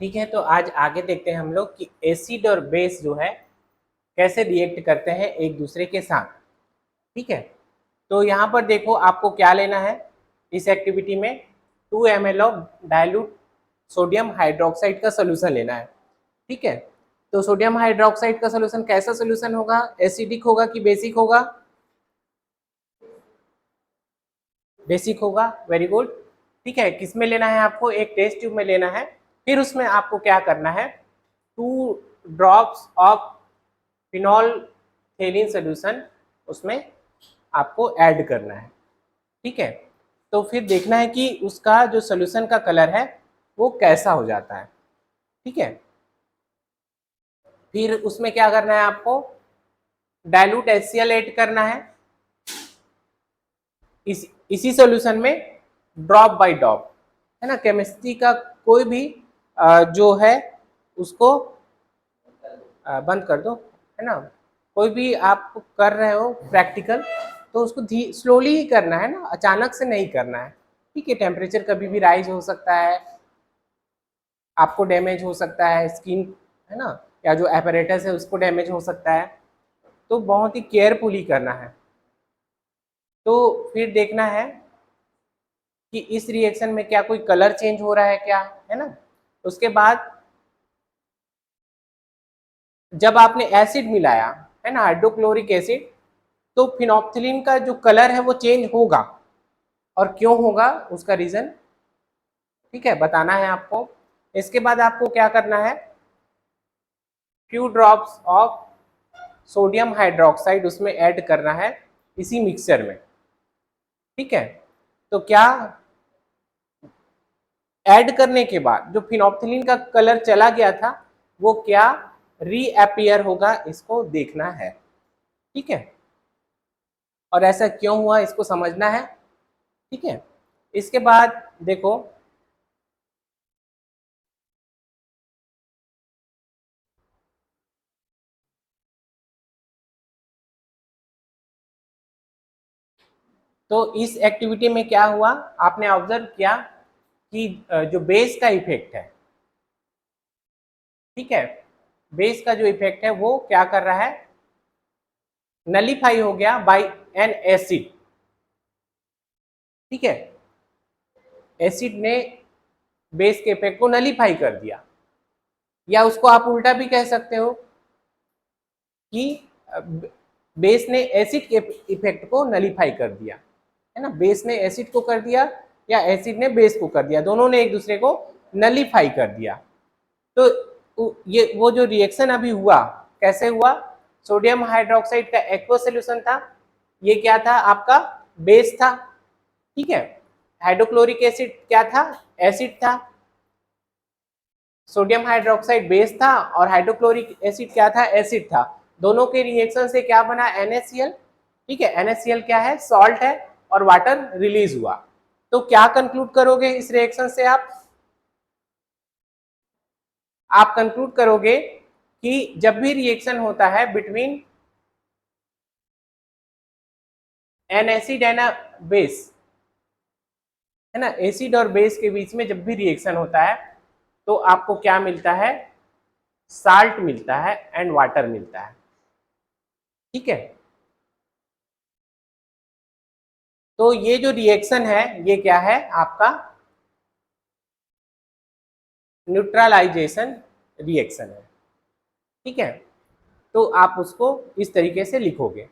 ठीक है, तो आज आगे देखते हैं हम लोग कि एसिड और बेस जो है कैसे रिएक्ट करते हैं एक दूसरे के साथ। ठीक है, तो यहाँ पर देखो आपको क्या लेना है इस एक्टिविटी में 2 ml of dilute sodium hydroxide का सोल्यूशन लेना है। ठीक है, तो सोडियम हाइड्रोक्साइड का सोल्यूशन कैसा सोल्यूशन होगा, एसिडिक होगा कि बेसिक होगा? बेसिक होगा, वेरी गुड। ठीक है, किस में लेना है आपको, एक टेस्ट ट्यूब में लेना है। फिर उसमें आपको क्या करना है, 2 ड्रॉप्स ऑफ फिनोल्फथालीन सोल्यूशन उसमें आपको ऐड करना है। ठीक है, तो फिर देखना है कि उसका जो सोल्यूशन का कलर है वो कैसा हो जाता है। ठीक है, फिर उसमें क्या करना है आपको, डाइल्यूट HCl ऐड करना है इसी सॉल्यूशन में ड्रॉप बाय ड्रॉप, है ना। केमिस्ट्री का कोई भी जो है उसको बंद कर दो, है ना। कोई भी आप कर रहे हो प्रैक्टिकल तो उसको स्लोली ही करना है ना, अचानक से नहीं करना है। ठीक है, टेम्परेचर कभी भी राइज हो सकता है, आपको डैमेज हो सकता है स्किन, है ना, या जो एपरेटस है उसको डैमेज हो सकता है, तो बहुत ही केयरफुली करना है। तो फिर देखना है कि इस रिएक्शन में क्या कोई कलर चेंज हो रहा है क्या, है ना। उसके बाद जब आपने एसिड मिलाया, है ना, हाइड्रोक्लोरिक एसिड, तो फिनोल्फथालीन का जो कलर है वो चेंज होगा, और क्यों होगा उसका रीजन, ठीक है, बताना है आपको। इसके बाद आपको क्या करना है, few drops of sodium hydroxide उसमें ऐड करना है इसी मिक्सचर में। ठीक है, तो क्या ऐड करने के बाद जो फिनोल्फथालीन का कलर चला गया था वो क्या रीअपियर होगा, इसको देखना है। ठीक है, और ऐसा क्यों हुआ इसको समझना है। ठीक है, इसके बाद देखो तो इस एक्टिविटी में क्या हुआ, आपने ऑब्जर्व किया कि जो बेस का इफेक्ट है, ठीक है, बेस का जो इफेक्ट है वो क्या कर रहा है, नलीफाई हो गया बाय एन एसिड। ठीक है, एसिड ने बेस के इफेक्ट को नलीफाई कर दिया, या उसको आप उल्टा भी कह सकते हो कि बेस ने एसिड के इफेक्ट को नलीफाई कर दिया, है ना। बेस ने एसिड को कर दिया या एसिड ने बेस को कर दिया, दोनों ने एक दूसरे को नलीफाई कर दिया। तो ये वो जो रिएक्शन अभी हुआ कैसे हुआ, सोडियम हाइड्रोक्साइड का एक्वस सोल्यूशन था, ये क्या था आपका बेस था। ठीक है, हाइड्रोक्लोरिक एसिड क्या था, एसिड था। सोडियम हाइड्रोक्साइड बेस था और हाइड्रोक्लोरिक एसिड क्या था, एसिड था। दोनों के रिएक्शन से क्या बना, NaCl। ठीक है, NaCl क्या है, सॉल्ट है, और वाटर रिलीज हुआ। तो क्या कंक्लूड करोगे इस रिएक्शन से, आप कंक्लूड करोगे कि जब भी रिएक्शन होता है between N acid and a base, है ना, एसिड और बेस के बीच में जब भी रिएक्शन होता है तो आपको क्या मिलता है, साल्ट मिलता है एंड वाटर मिलता है। ठीक है, तो ये जो रिएक्शन है ये क्या है आपका न्यूट्रलाइजेशन रिएक्शन है। ठीक है, तो आप उसको इस तरीके से लिखोगे।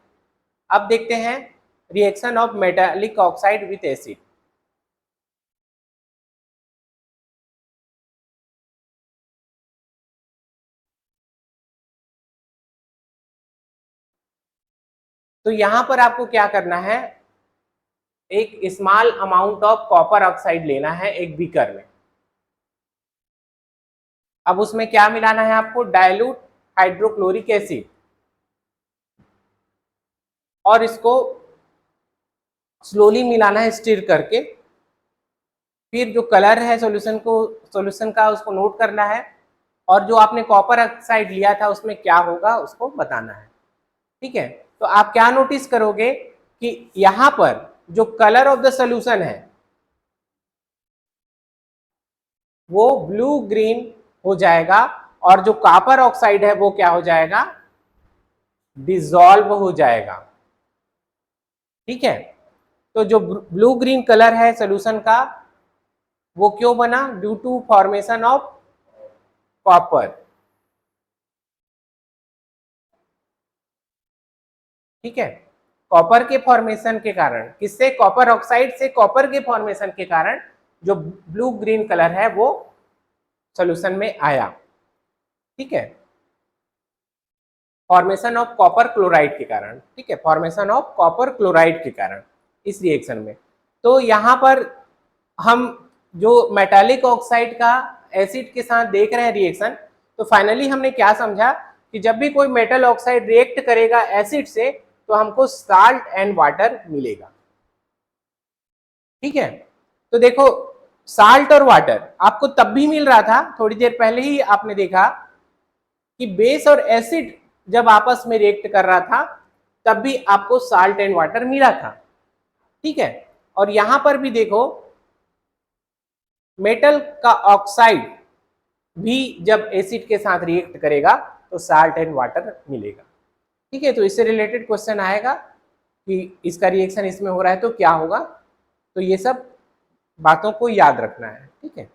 अब देखते हैं reaction of metallic oxide with acid. तो यहां पर आपको क्या करना है, एक small amount of copper oxide लेना है एक बीकर में। अब उसमें क्या मिलाना है आपको, डाइल्यूट हाइड्रोक्लोरिक एसिड, और इसको स्लोली मिलाना है स्टिर करके। फिर जो कलर है सॉल्यूशन का उसको नोट करना है, और जो आपने कॉपर ऑक्साइड लिया था उसमें क्या होगा उसको बताना है। ठीक है, तो आप क्या नोटिस करोगे कि यहां पर जो कलर ऑफ द सॉल्यूशन है वो ब्लू ग्रीन हो जाएगा और जो कॉपर ऑक्साइड है वो क्या हो जाएगा, डिसॉल्व हो जाएगा। ठीक है, तो जो ब्लू ग्रीन कलर है सोल्यूशन का वो क्यों बना, due to formation of copper. ठीक है, कॉपर के फॉर्मेशन के कारण, किससे, कॉपर ऑक्साइड से कॉपर के फॉर्मेशन के कारण जो ब्लू ग्रीन कलर है वो सोल्यूशन में आया। ठीक है, फॉर्मेशन ऑफ कॉपर क्लोराइड के कारण। ठीक है, फॉर्मेशन ऑफ कॉपर क्लोराइड के कारण इस रिएक्शन में। तो यहाँ पर हम जो मेटालिक ऑक्साइड का एसिड के साथ देख रहे हैं रिएक्शन, तो फाइनली हमने क्या समझा कि जब भी कोई मेटल ऑक्साइड रिएक्ट करेगा एसिड से तो हमको साल्ट एंड वाटर मिलेगा। ठीक है, तो देखो साल्ट और वाटर आपको तब भी मिल रहा था, थोड़ी देर पहले ही आपने देखा कि बेस और एसिड जब आपस में रिएक्ट कर रहा था तब भी आपको साल्ट एंड वाटर मिला था। ठीक है, और यहां पर भी देखो मेटल का ऑक्साइड भी जब एसिड के साथ रिएक्ट करेगा तो साल्ट एंड वाटर मिलेगा। ठीक है, तो इससे रिलेटेड क्वेश्चन आएगा कि इसका रिएक्शन इसमें हो रहा है तो क्या होगा, तो ये सब बातों को याद रखना है। ठीक है,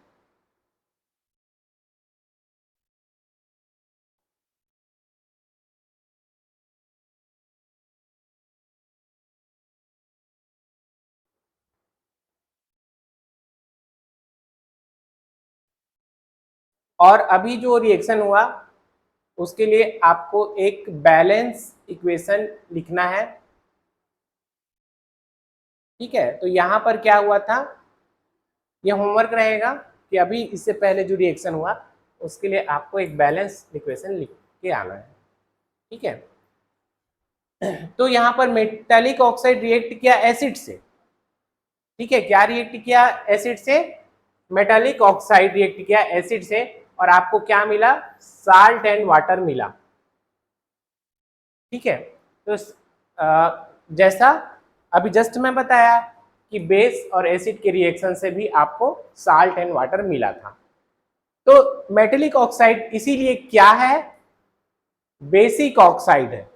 और अभी जो रिएक्शन हुआ उसके लिए आपको एक बैलेंस इक्वेशन लिखना है। ठीक है, तो यहां पर क्या हुआ था, ये होमवर्क रहेगा कि अभी इससे पहले जो रिएक्शन हुआ उसके लिए आपको एक बैलेंस इक्वेशन लिख के आना है। ठीक है, तो यहाँ पर मेटालिक ऑक्साइड रिएक्ट किया एसिड से। ठीक है, क्या रिएक्ट किया एसिड से, मेटालिक ऑक्साइड रिएक्ट किया एसिड से और आपको क्या मिला, साल्ट एंड वाटर मिला। ठीक है, तो जैसा अभी जस्ट मैं बताया कि बेस और एसिड के रिएक्शन से भी आपको साल्ट एंड वाटर मिला था। तो मेटालिक ऑक्साइड इसीलिए क्या है, बेसिक ऑक्साइड है,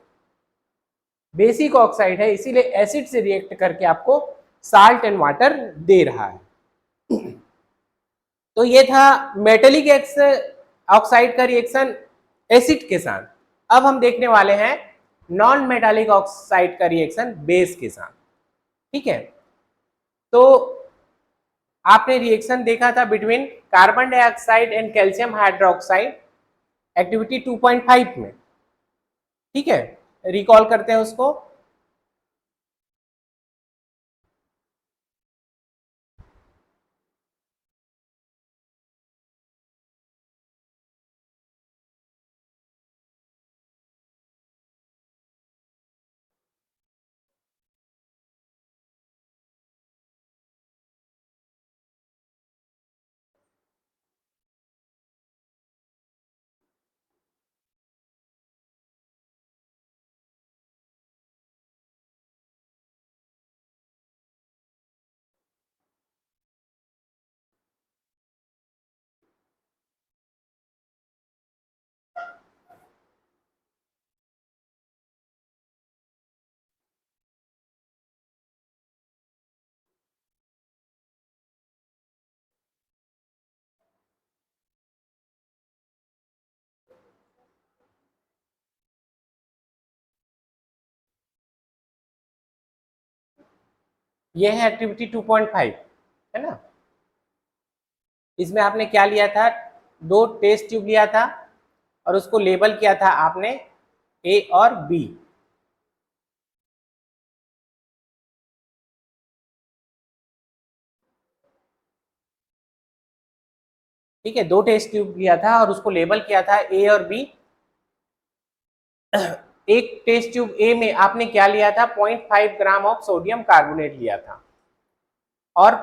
बेसिक ऑक्साइड है, इसीलिए एसिड से रिएक्ट करके आपको साल्ट एंड वाटर दे रहा है। तो ये था मेटालिक ऑक्साइड का रिएक्शन एसिड के साथ। अब हम देखने वाले हैं नॉन मेटालिक ऑक्साइड का रिएक्शन बेस के साथ। ठीक है, तो आपने रिएक्शन देखा था between carbon dioxide and calcium hydroxide activity 2.5 में। ठीक है, रिकॉल करते हैं उसको। ये है एक्टिविटी 2.5, है ना। इसमें आपने क्या लिया था, दो टेस्ट ट्यूब लिया था और उसको लेबल किया था आपने ए और बी। ठीक है, दो टेस्ट ट्यूब लिया था और उसको लेबल किया था ए और बी। एक टेस्ट ट्यूब ए में आपने क्या लिया था, 0.5 ग्राम ऑफ सोडियम कार्बोनेट लिया था और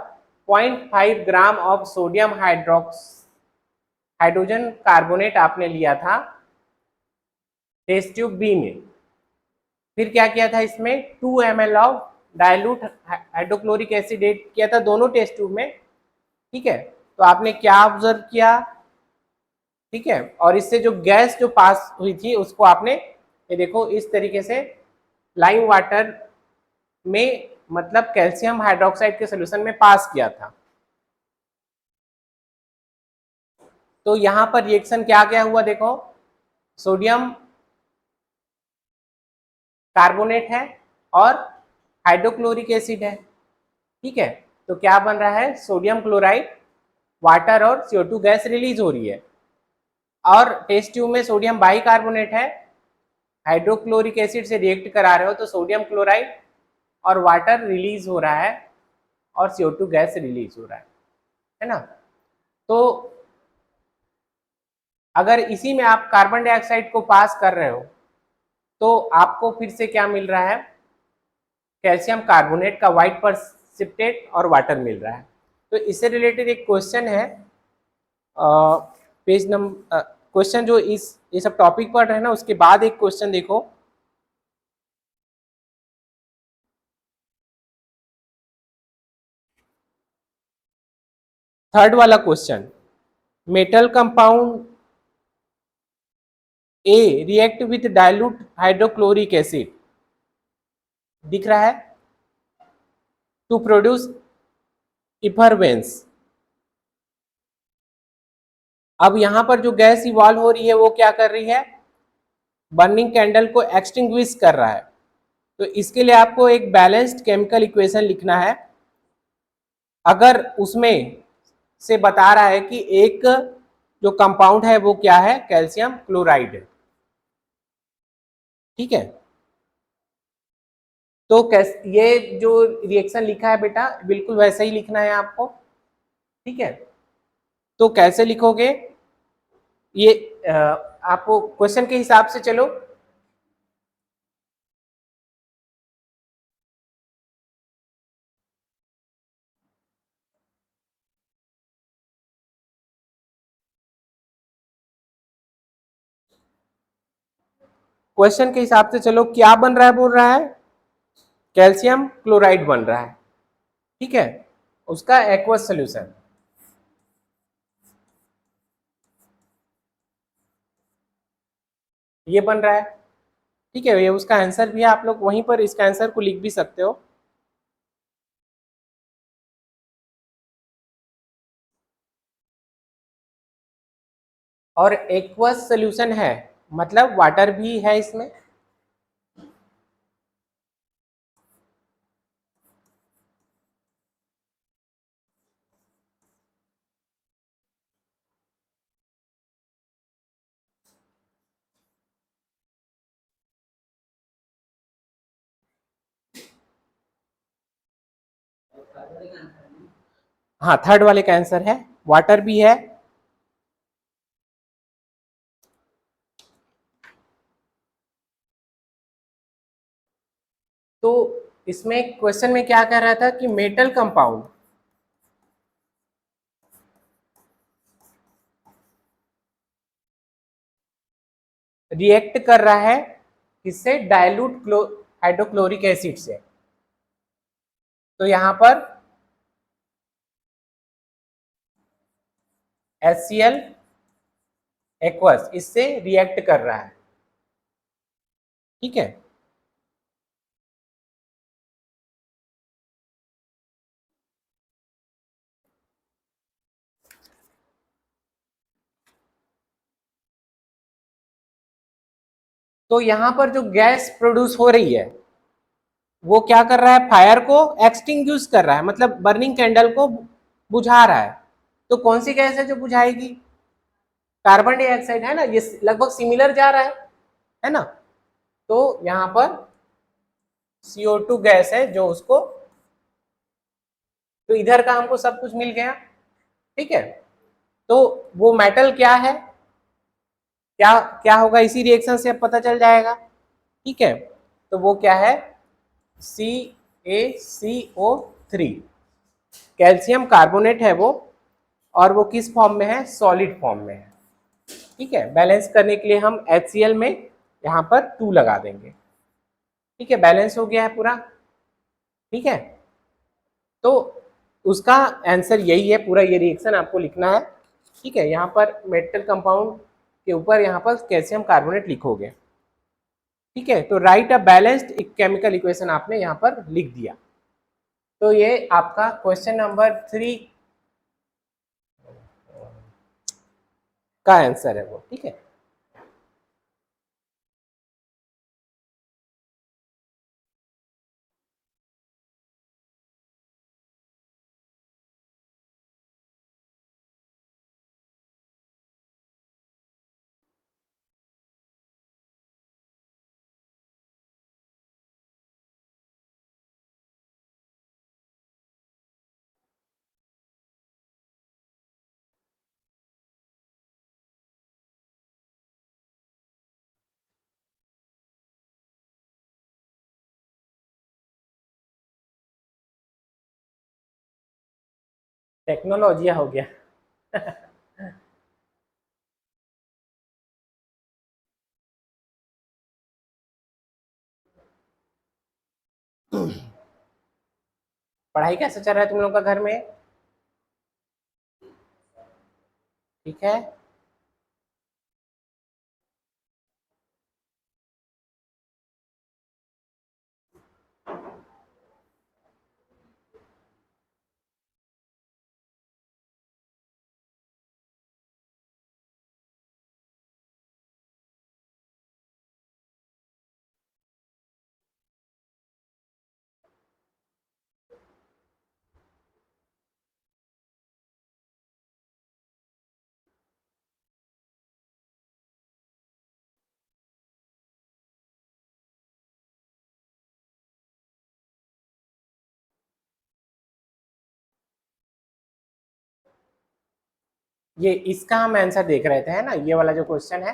0.5 gram of sodium hydrogen carbonate आपने लिया था टेस्ट ट्यूब बी में। फिर क्या किया था, इसमें 2 ml of dilute hydrochloric acid add किया था दोनों टेस्ट ट्यूब में। ठीक है, तो आपने क्या ऑब्जर्व किया ठीक है, और इससे जो गैस जो पास हुई थी उसको आपने ये देखो इस तरीके से लाइम वाटर में मतलब कैल्शियम हाइड्रोक्साइड के सोल्यूशन में पास किया था। तो यहां पर रिएक्शन क्या क्या हुआ देखो, सोडियम कार्बोनेट है और हाइड्रोक्लोरिक एसिड है। ठीक है, तो क्या बन रहा है, सोडियम क्लोराइड, वाटर और CO2 गैस रिलीज हो रही है। और टेस्ट ट्यूब में सोडियम बाइकार्बोनेट है, हाइड्रोक्लोरिक एसिड से रिएक्ट करा रहे हो तो सोडियम क्लोराइड और वाटर रिलीज हो रहा है और CO2 गैस रिलीज हो रहा है ना। तो अगर इसी में आप कार्बन डाइऑक्साइड को पास कर रहे हो तो आपको फिर से क्या मिल रहा है, कैल्शियम कार्बोनेट का व्हाइट प्रेसिपिटेट और वाटर मिल रहा है। तो इससे रिलेटेड एक क्वेश्चन है, पेज नंबर क्वेश्चन जो इस ये सब टॉपिक पढ़ रहे हैं ना, उसके बाद एक क्वेश्चन देखो, थर्ड वाला question, metal compound A react with dilute hydrochloric acid, दिख रहा है, टू प्रोड्यूस इफरवेंस। अब यहां पर जो गैस इवॉल्व हो रही है वो क्या कर रही है, बर्निंग कैंडल को एक्सटिंग्विश कर रहा है। तो इसके लिए आपको एक बैलेंस्ड केमिकल इक्वेशन लिखना है। अगर उसमें से बता रहा है कि एक जो कंपाउंड है वो क्या है, कैल्शियम क्लोराइड है। ठीक है, तो ये जो रिएक्शन लिखा है बेटा बिल्कुल वैसे ही लिखना है आपको। ठीक है, तो कैसे लिखोगे ये आपको क्वेश्चन के हिसाब से चलो। क्वेश्चन के हिसाब से चलो, क्या बन रहा है, बोल रहा है कैल्शियम क्लोराइड बन रहा है। ठीक है, उसका एक्वस सोल्यूशन, ये बन रहा है। ठीक है, ये उसका आंसर भी है, आप लोग वहीं पर इसका आंसर को लिख भी सकते हो। और एक्वस सोल्यूशन है मतलब वाटर भी है इसमें। हाँ, थर्ड वाले का आंसर है, वाटर भी है। तो इसमें क्वेश्चन में क्या कह रहा था कि मेटल कंपाउंड रिएक्ट कर रहा है किससे, डाइल्यूट हाइड्रोक्लोरिक एसिड से। तो यहां पर HCl एक्वस इससे रिएक्ट कर रहा है। ठीक है, तो यहां पर जो गैस प्रोड्यूस हो रही है वो क्या कर रहा है, फायर को एक्सटिंग्विश कर रहा है, मतलब बर्निंग कैंडल को बुझा रहा है। तो कौन सी गैस है जो बुझाएगी, कार्बन डाइऑक्साइड है ना, ये लगभग सिमिलर जा रहा है ना। तो यहां पर CO2 गैस है जो उसको, तो इधर का हमको सब कुछ मिल गया। ठीक है, तो वो मेटल क्या है, क्या क्या होगा, इसी रिएक्शन से अब पता चल जाएगा। ठीक है, तो वो क्या है, CaCO3, कैल्शियम कार्बोनेट है वो, और वो किस फॉर्म में है, सॉलिड फॉर्म में है। ठीक है, बैलेंस करने के लिए हम HCl में यहाँ पर 2 लगा देंगे। ठीक है, बैलेंस हो गया है पूरा। ठीक है, तो उसका आंसर यही है, पूरा ये रिएक्शन आपको लिखना है। ठीक है, यहाँ पर मेटल कंपाउंड के ऊपर यहाँ पर कैल्शियम कार्बोनेट लिखोगे। ठीक है, तो right a balanced chemical equation आपने यहाँ पर लिख दिया। तो ये आपका क्वेश्चन नंबर 3 का आंसर है वो। ठीक है, टेक्नोलॉजी हो गया। पढ़ाई कैसे चल रहा है तुम लोग का घर में? ठीक है, ये इसका हम आंसर देख रहे थे, है ना, ये वाला जो क्वेश्चन है।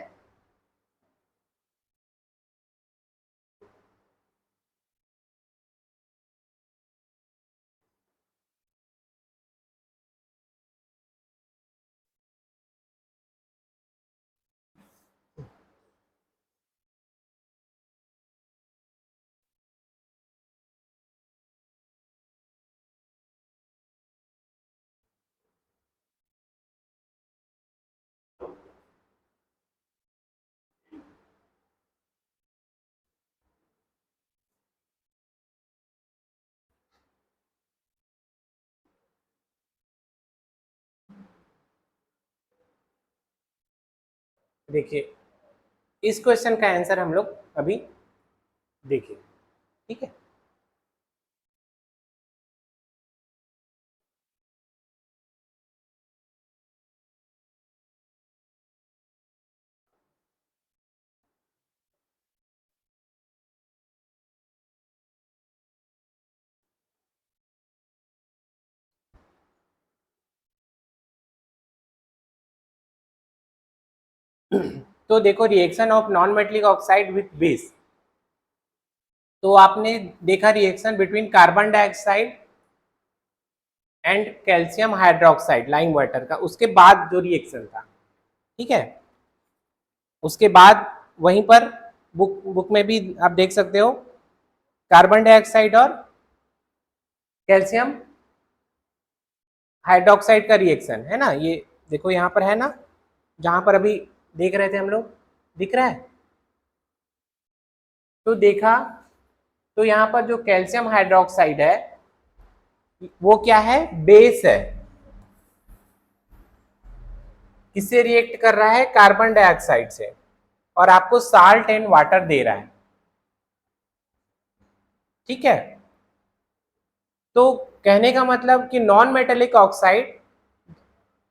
देखिए, इस क्वेश्चन का आंसर हम लोग अभी देखिए। ठीक है, तो देखो, reaction of non metallic oxide with base. तो आपने देखा reaction between carbon dioxide and calcium hydroxide lime water का, उसके बाद जो रिएक्शन था। ठीक है, उसके बाद वहीं पर बुक में भी आप देख सकते हो, कार्बन डाइऑक्साइड और कैल्शियम हाइड्रोक्साइड का रिएक्शन, है ना। ये देखो यहाँ पर है ना, जहां पर अभी देख रहे थे हम लोग, दिख रहा है। तो देखा, तो यहाँ पर जो कैल्शियम हाइड्रोक्साइड है वो क्या है, बेस है। किससे रिएक्ट कर रहा है, कार्बन डाइऑक्साइड से, और आपको साल्ट एंड वाटर दे रहा है। ठीक है, तो कहने का मतलब कि नॉन मेटेलिक ऑक्साइड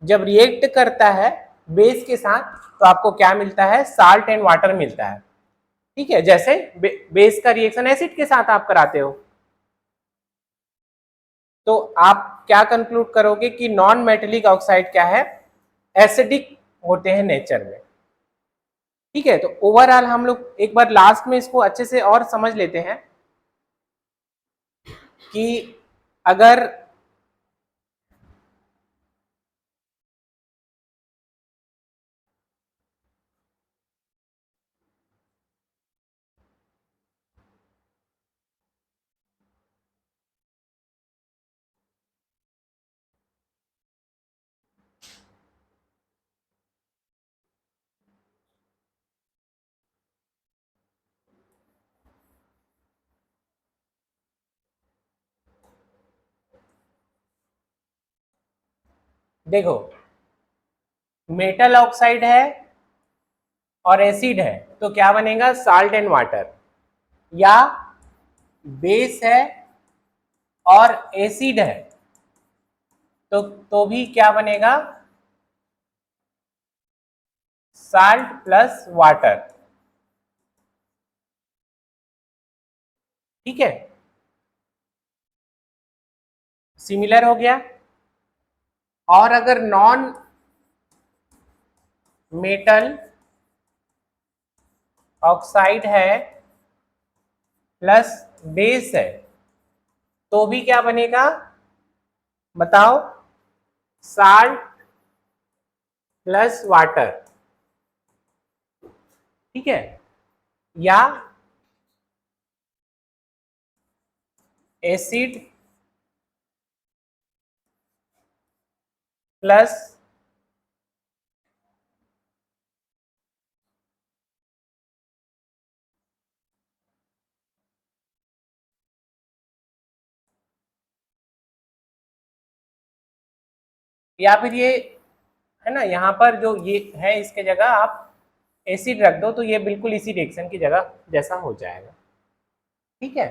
जब रिएक्ट करता है बेस के साथ, तो आपको क्या मिलता है, साल्ट एंड वाटर मिलता है। ठीक है, जैसे बेस का रिएक्शन एसिड के साथ आप कराते हो। तो आप क्या कंक्लूड करोगे कि नॉन मेटेलिक ऑक्साइड क्या है, एसिडिक होते हैं नेचर में। ठीक है, तो ओवरऑल हम लोग एक बार लास्ट में इसको अच्छे से और समझ लेते हैं कि अगर देखो मेटल ऑक्साइड है और एसिड है तो क्या बनेगा, साल्ट एंड वाटर, या बेस है और एसिड है तो भी क्या बनेगा, साल्ट प्लस वाटर। ठीक है, सिमिलर हो गया। और अगर नॉन मेटल ऑक्साइड है प्लस बेस है तो भी क्या बनेगा बताओ, साल्ट प्लस वाटर। ठीक है, या एसिड प्लस या फिर ये है ना, यहाँ पर जो ये है इसके जगह आप एसिड रख दो तो ये बिल्कुल इसी रिएक्शन की जगह जैसा हो जाएगा। ठीक है,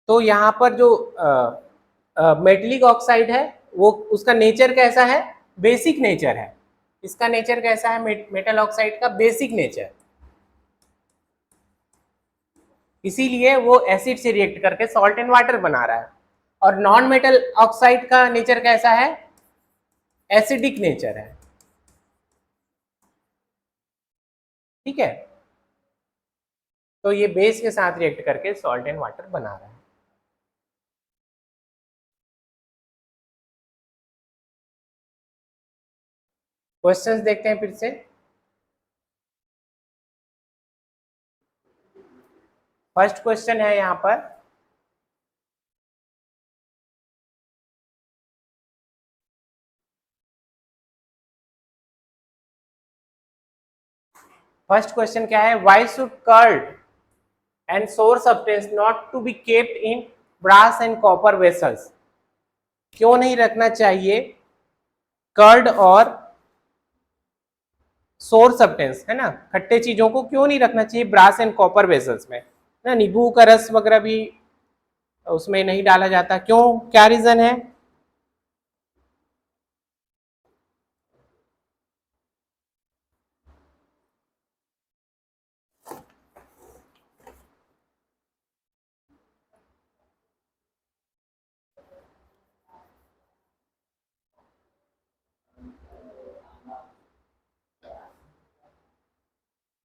तो यहाँ पर जो मेटलिक ऑक्साइड है वो उसका नेचर कैसा है, बेसिक नेचर है। इसका नेचर कैसा है, मेटल ऑक्साइड का बेसिक नेचर, इसीलिए वो एसिड से रिएक्ट करके सॉल्ट एंड वाटर बना रहा है। और नॉन मेटल ऑक्साइड का नेचर कैसा है, एसिडिक नेचर है। ठीक है, तो ये बेस के साथ रिएक्ट करके सॉल्ट एंड वाटर बना रहा है। क्वेश्चंस देखते हैं फिर से। फर्स्ट क्वेश्चन है यहाँ पर, फर्स्ट क्वेश्चन क्या है, why should curd and sour substance not to be kept in brass and copper vessels. क्यों नहीं रखना चाहिए कर्ड और सोर सब्सटेंस, है ना, खट्टे चीजों को क्यों नहीं रखना चाहिए ब्रास एंड कॉपर वेसल्स में, ना नींबू का रस वगैरह भी उसमें नहीं डाला जाता, क्यों, क्या रीजन है।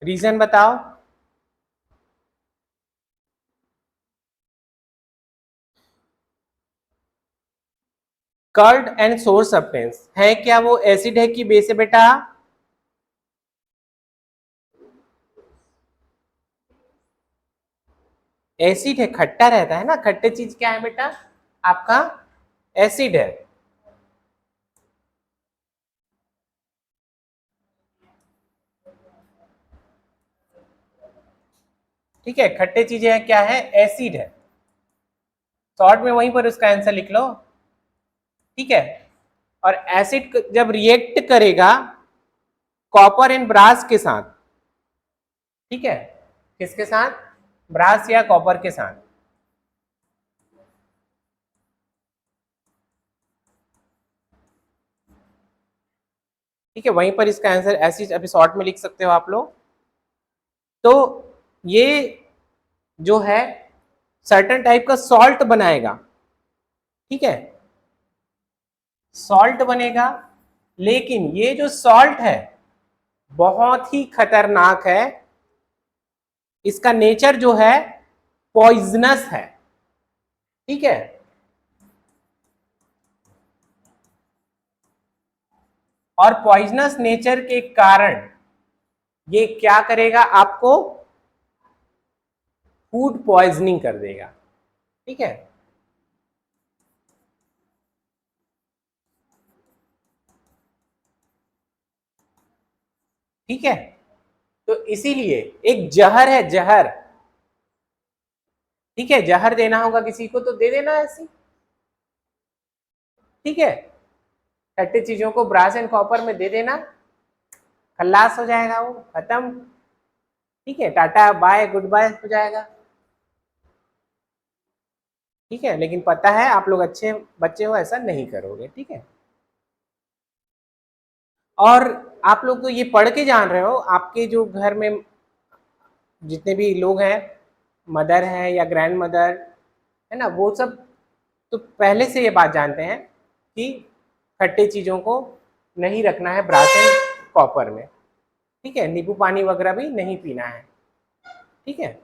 रीजन बताओ। कर्ड एंड सोर सब्सटेंस है क्या वो एसिड है कि बेस है बेटा, एसिड है, खट्टा रहता है ना, खट्टे चीज क्या है बेटा आपका, एसिड है। ठीक है, खट्टे चीजें हैं क्या है, एसिड है। शॉर्ट में वहीं पर उसका आंसर लिख लो। ठीक है, और एसिड जब रिएक्ट करेगा कॉपर एंड ब्रास के साथ, ठीक है, किसके साथ, ब्रास या कॉपर के साथ, ठीक है, वहीं पर इसका आंसर एसिड अभी शॉर्ट में लिख सकते हो आप लोग। तो ये जो है सर्टेन टाइप का सॉल्ट बनाएगा। ठीक है, सॉल्ट बनेगा, लेकिन ये जो सॉल्ट है बहुत ही खतरनाक है, इसका नेचर जो है पॉइजनस है। ठीक है, और पॉइजनस नेचर के कारण ये क्या करेगा, आपको फूड पॉइजनिंग कर देगा। ठीक है, ठीक है, तो इसीलिए एक जहर है, जहर, ठीक है, जहर देना होगा किसी को तो दे देना ऐसी, ठीक है, खट्टी चीजों को ब्रास एंड कॉपर में दे देना, खल्लास हो जाएगा वो, खत्म, ठीक है, टाटा बाय गुड बाय हो जाएगा, ठीक है। लेकिन पता है आप लोग अच्छे बच्चे हो, ऐसा नहीं करोगे, ठीक है। और आप लोग तो ये पढ़ के जान रहे हो, आपके जो घर में जितने भी लोग हैं, मदर है या ग्रैंड मदर है ना, वो सब तो पहले से ये बात जानते हैं कि खट्टे चीज़ों को नहीं रखना है ब्रास एंड कॉपर में, ठीक है, नींबू पानी वगैरह भी नहीं पीना है, ठीक है।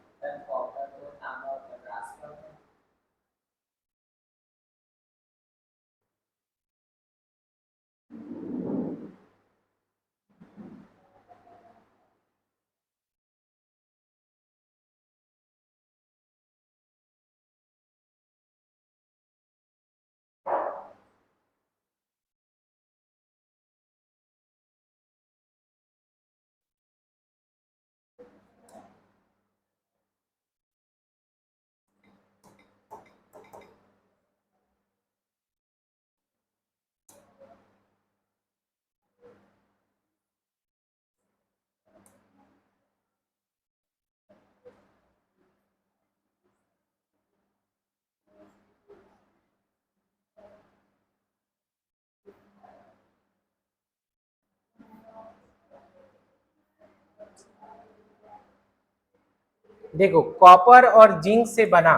देखो कॉपर और जिंक से बना,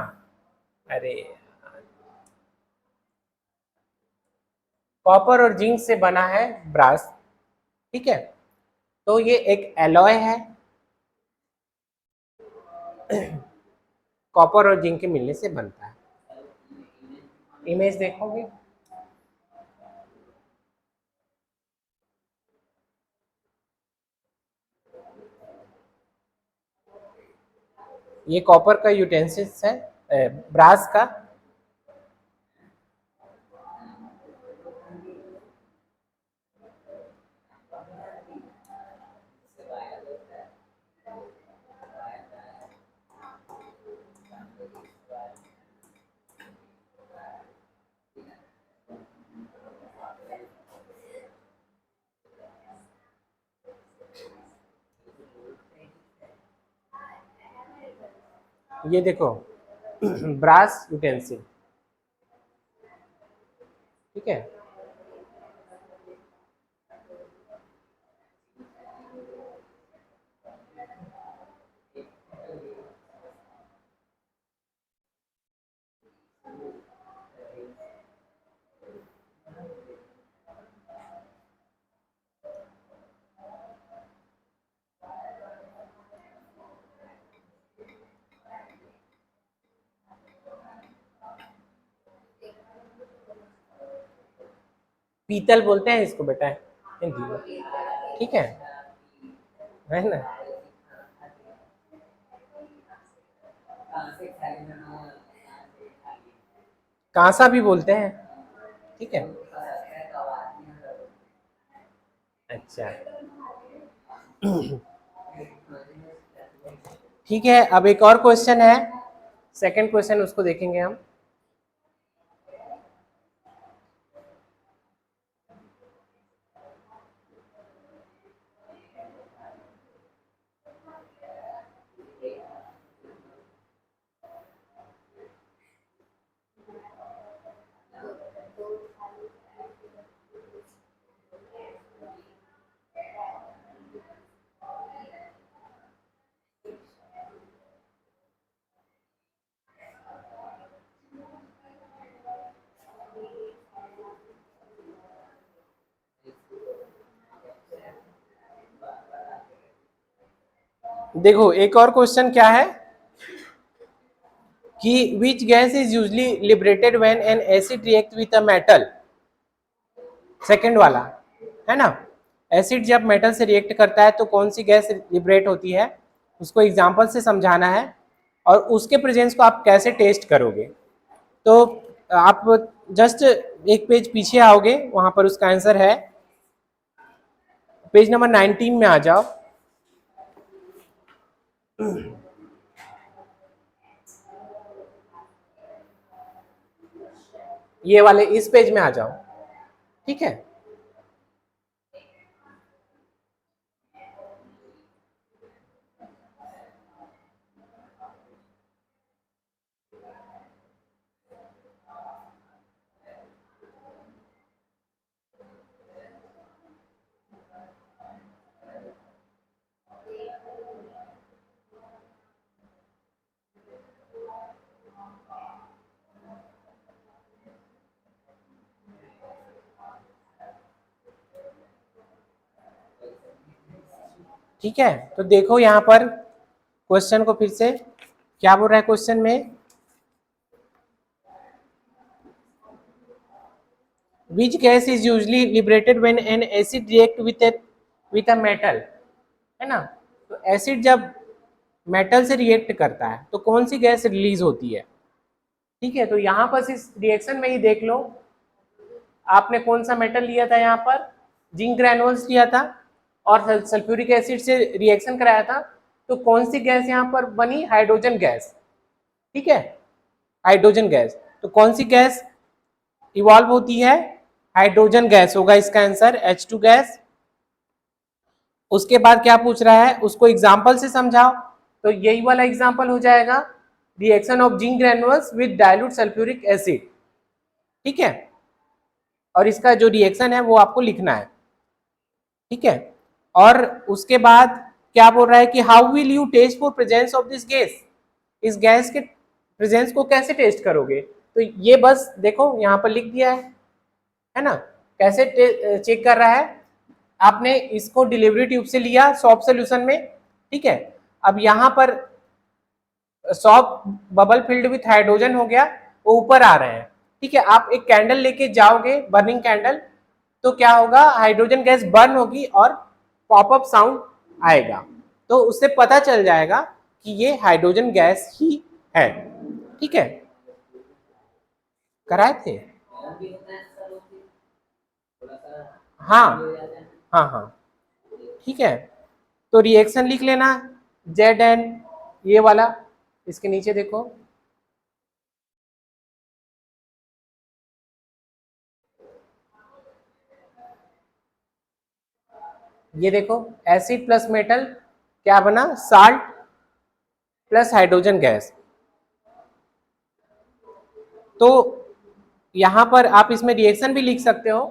अरे कॉपर और जिंक से बना है ब्रास, ठीक है, तो ये एक एलॉय है, कॉपर और जिंक के मिलने से बनता है। इमेज देखोगे, ये कॉपर का यूटेंसिल्स है, ब्रास का, ये देखो ब्रास यूटेंसिल, ठीक है। पीतल बोलते हैं इसको बेटा हिंदी में, ठीक है ना, कांसा भी बोलते हैं, ठीक है। अच्छा ठीक है, अब एक और क्वेश्चन है, सेकंड क्वेश्चन उसको देखेंगे हम। देखो एक और क्वेश्चन क्या है कि which gas is usually liberated when an acid react with a metal, second वाला है ना, एसिड जब मेटल से रिएक्ट करता है तो कौन सी गैस लिबरेट होती है, उसको एग्जांपल से समझाना है और उसके प्रेजेंस को आप कैसे टेस्ट करोगे। तो आप जस्ट एक पेज पीछे आओगे, वहां पर उसका आंसर है, पेज नंबर 19 में आ जाओ। ये वाले इस पेज में आ जाओ, ठीक है। ठीक है, तो देखो यहाँ पर क्वेश्चन को फिर से क्या बोल रहा है क्वेश्चन में, which gas is usually liberated when an acid react with a metal, है ना। तो एसिड जब मेटल से रिएक्ट करता है तो कौन सी गैस रिलीज होती है, ठीक है। तो यहाँ पर इस रिएक्शन में ही देख लो, आपने कौन सा मेटल लिया था यहाँ पर, जिंक ग्रेनुल्स लिया था और सल्फ्यूरिक एसिड से रिएक्शन कराया था, तो कौन सी गैस यहाँ पर बनी, हाइड्रोजन गैस, ठीक है, हाइड्रोजन गैस। तो कौन सी गैस इवॉल्व होती है, हाइड्रोजन गैस होगा इसका आंसर, H2 गैस। उसके बाद क्या पूछ रहा है, उसको एग्जाम्पल से समझाओ, तो यही वाला एग्जाम्पल हो जाएगा, reaction of zinc granules with dilute sulphuric acid, ठीक है। और इसका जो रिएक्शन है वो आपको लिखना है, ठीक है। और उसके बाद क्या बोल रहा है कि how will you test for presence of this gas, इस गैस के प्रेजेंस को कैसे टेस्ट करोगे, तो ये बस देखो यहाँ पर लिख दिया है ना। कैसे चेक कर रहा है, आपने इसको डिलीवरी ट्यूब से लिया सॉफ्ट सोल्यूशन में, ठीक है। अब यहाँ पर soft bubble filled with hydrogen हो गया, वो ऊपर आ रहे हैं, ठीक है। आप एक कैंडल लेके जाओगे, बर्निंग कैंडल, तो क्या होगा, हाइड्रोजन गैस बर्न होगी और पॉपअप साउंड आएगा, तो उससे पता चल जाएगा कि ये हाइड्रोजन गैस ही है, ठीक है। कराए थे, हाँ हाँ हाँ, ठीक है। तो रिएक्शन लिख लेना, Zn, ये वाला, इसके नीचे देखो, ये देखो, एसिड प्लस मेटल क्या बना, साल्ट प्लस हाइड्रोजन गैस। तो यहां पर आप इसमें रिएक्शन भी लिख सकते हो,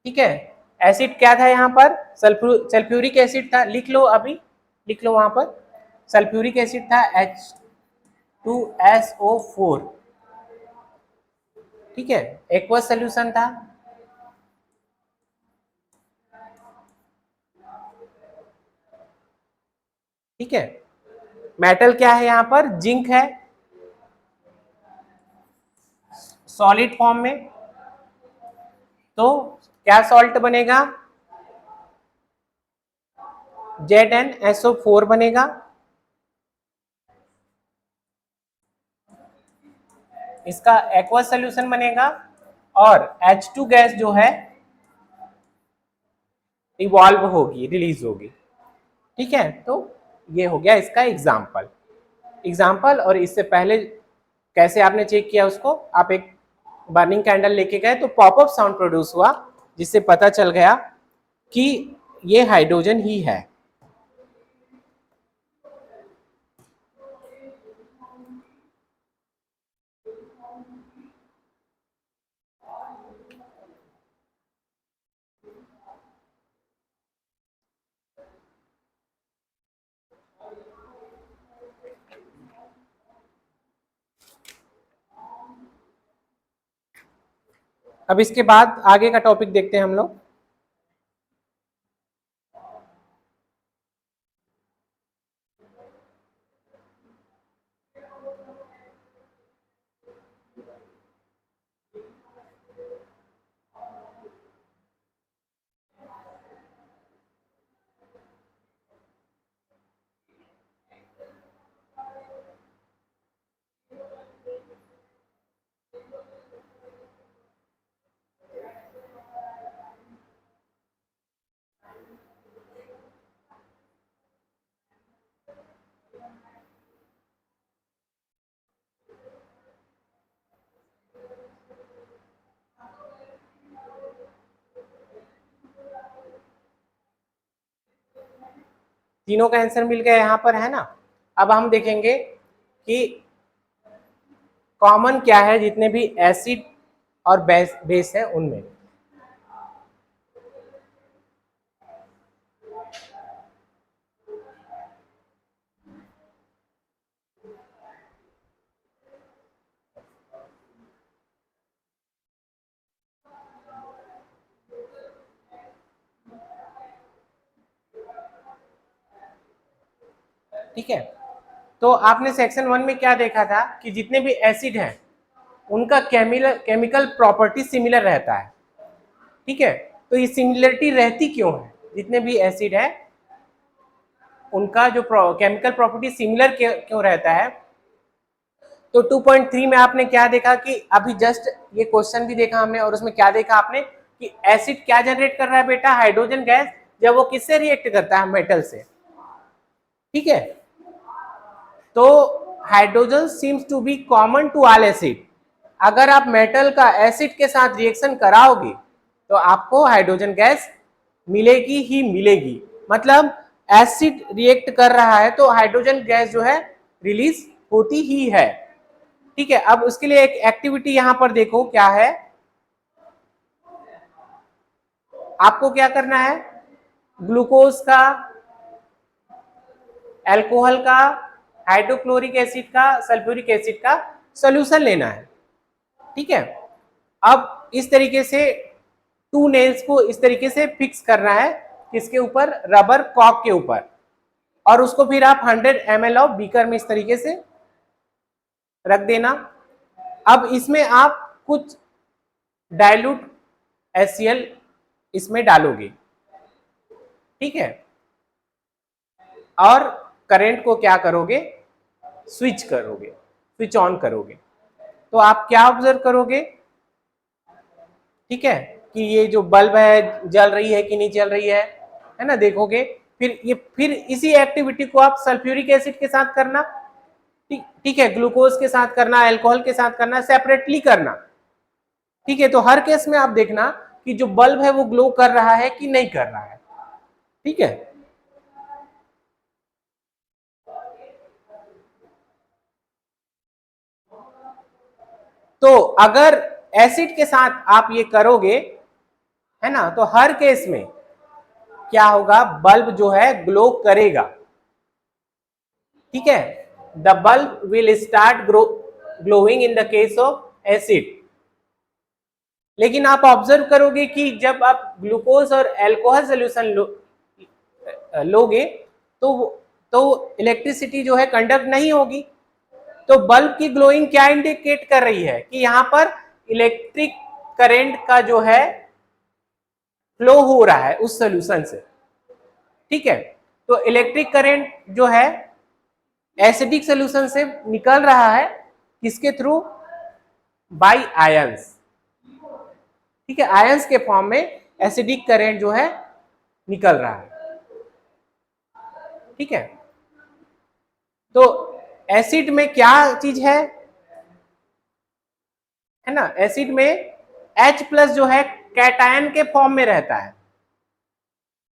ठीक है। एसिड क्या था यहाँ पर, सल्फ्यूरिक एसिड था, लिख लो अभी, लिख लो वहां पर, सल्फ्यूरिक एसिड था H2SO4, ठीक है, एक्वस सोल्यूशन था, ठीक है। मेटल क्या है यहाँ पर, जिंक है सॉलिड फॉर्म में, तो क्या सॉल्ट बनेगा, ZnSO4 बनेगा, इसका एक्वस सोल्यूशन बनेगा, और H2 गैस जो है इवॉल्व होगी, रिलीज होगी, ठीक है। तो ये हो गया इसका एग्जाम्पल। और इससे पहले कैसे आपने चेक किया उसको, आप एक बर्निंग कैंडल लेके गए तो पॉपअप साउंड प्रोड्यूस हुआ, जिससे पता चल गया कि ये हाइड्रोजन ही है। अब इसके बाद आगे का टॉपिक देखते हैं हम लोग। तीनों का आंसर मिल गया यहाँ पर, है ना। अब हम देखेंगे कि कॉमन क्या है जितने भी एसिड और बेस है उनमें। ठीक है, तो आपने सेक्शन 1 में क्या देखा था कि जितने भी एसिड हैं उनका केमिकल प्रॉपर्टी सिमिलर रहता है। ठीक है, तो ये सिमिलरिटी रहती क्यों है? जितने भी एसिड है उनका जो केमिकल प्रॉपर्टी सिमिलर क्यों रहता है? तो 2.3 में आपने क्या देखा कि अभी जस्ट ये क्वेश्चन भी देखा हमने, और उसमें क्या देखा आपने कि एसिड क्या जनरेट कर रहा है बेटा? हाइड्रोजन गैस, जब वो किससे रिएक्ट करता है? मेटल से। ठीक है, तो hydrogen seems to be common to all acid. अगर आप मेटल का एसिड के साथ रिएक्शन कराओगे तो आपको हाइड्रोजन गैस मिलेगी ही मिलेगी। मतलब एसिड रिएक्ट कर रहा है तो हाइड्रोजन गैस जो है रिलीज होती ही है। ठीक है, अब उसके लिए एक एक्टिविटी यहां पर देखो क्या है। आपको क्या करना है? ग्लूकोज का, अल्कोहल का, हाइड्रोक्लोरिक एसिड का, सल्फ्यूरिक एसिड का सॉल्यूशन लेना है। ठीक है, अब इस तरीके से टू नेल्स को इस तरीके से फिक्स करना है, किसके ऊपर? रबर कॉक के ऊपर, और उसको फिर आप 100 ml ऑफ बीकर में इस तरीके से रख देना। अब इसमें आप कुछ डाइल्यूट HCl इसमें डालोगे। ठीक है, और करंट को क्या करोगे? स्विच करोगे, स्विच ऑन करोगे। तो आप क्या ऑब्जर्व करोगे? ठीक है, कि ये जो बल्ब है जल रही है कि नहीं जल रही है ना, देखोगे। फिर इसी एक्टिविटी को आप सल्फ्यूरिक एसिड के साथ करना। ठीक है, ग्लूकोज के साथ करना, अल्कोहल के साथ करना, सेपरेटली करना। ठीक है, तो हर केस में आप देखना कि जो बल्ब है वो ग्लो कर रहा है कि नहीं कर रहा है। ठीक है, तो अगर एसिड के साथ आप ये करोगे, है ना, तो हर केस में क्या होगा? बल्ब जो है ग्लो करेगा। ठीक है, the bulb will start glowing in the case of acid. लेकिन आप ऑब्जर्व करोगे कि जब आप ग्लूकोज और अल्कोहल सोल्यूशन लोगे तो इलेक्ट्रिसिटी जो है कंडक्ट नहीं होगी। तो बल्ब की ग्लोइंग क्या इंडिकेट कर रही है? कि यहां पर इलेक्ट्रिक करंट का जो है फ्लो हो रहा है उस सोल्यूशन से। ठीक है, तो इलेक्ट्रिक करंट जो है एसिडिक सोल्यूशन से निकल रहा है, किसके थ्रू? Bye ions. ठीक है, आयंस के फॉर्म में एसिडिक करंट जो है निकल रहा है। ठीक है, तो एसिड में क्या चीज है ना, एसिड में H+ जो है कैटायन के फॉर्म में रहता है।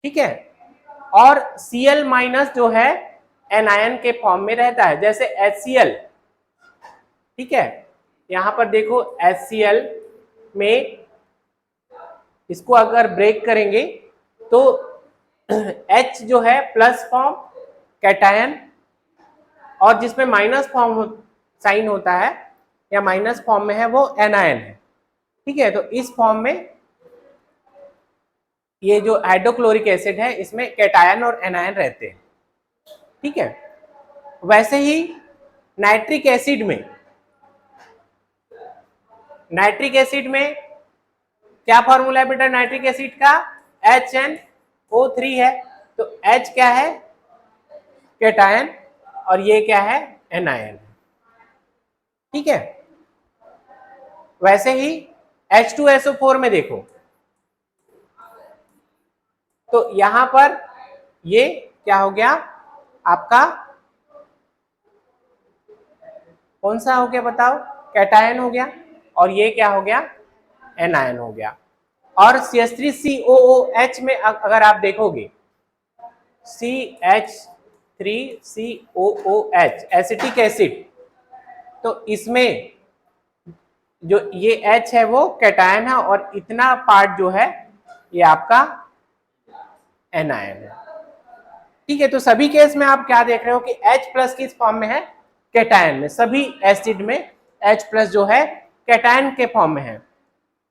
ठीक है, और Cl- जो है एनायन के फॉर्म में रहता है, जैसे HCl। ठीक है, यहां पर देखो HCl में इसको अगर ब्रेक करेंगे तो H जो है प्लस फॉर्म कैटायन, और जिसमें माइनस फॉर्म साइन होता है या माइनस फॉर्म में है वो एनायन है। ठीक है, तो इस फॉर्म में ये जो हाइड्रोक्लोरिक एसिड है इसमें कैटायन और एनायन रहते हैं। ठीक है, वैसे ही नाइट्रिक एसिड में क्या फॉर्मूला है बेटा नाइट्रिक एसिड का? HNO3 है। तो H क्या है? कैटायन, और ये क्या है? एनायन। ठीक है, वैसे ही H2SO4 में देखो, तो यहां पर ये क्या हो गया आपका? कौन सा हो गया बताओ? कैटायन हो गया, और ये क्या हो गया? एनायन हो गया। और CH3COOH में अगर आप देखोगे, CH3COOH एसिटिक एसिड। तो इसमें जो ये H है वो कैटायन है और इतना पार्ट जो है ये आपका एनायन है। ठीक है, तो सभी केस में आप क्या देख रहे हो कि H प्लस किस फॉर्म में है, कैटायन में। सभी एसिड में H प्लस जो है कैटायन के फॉर्म में है।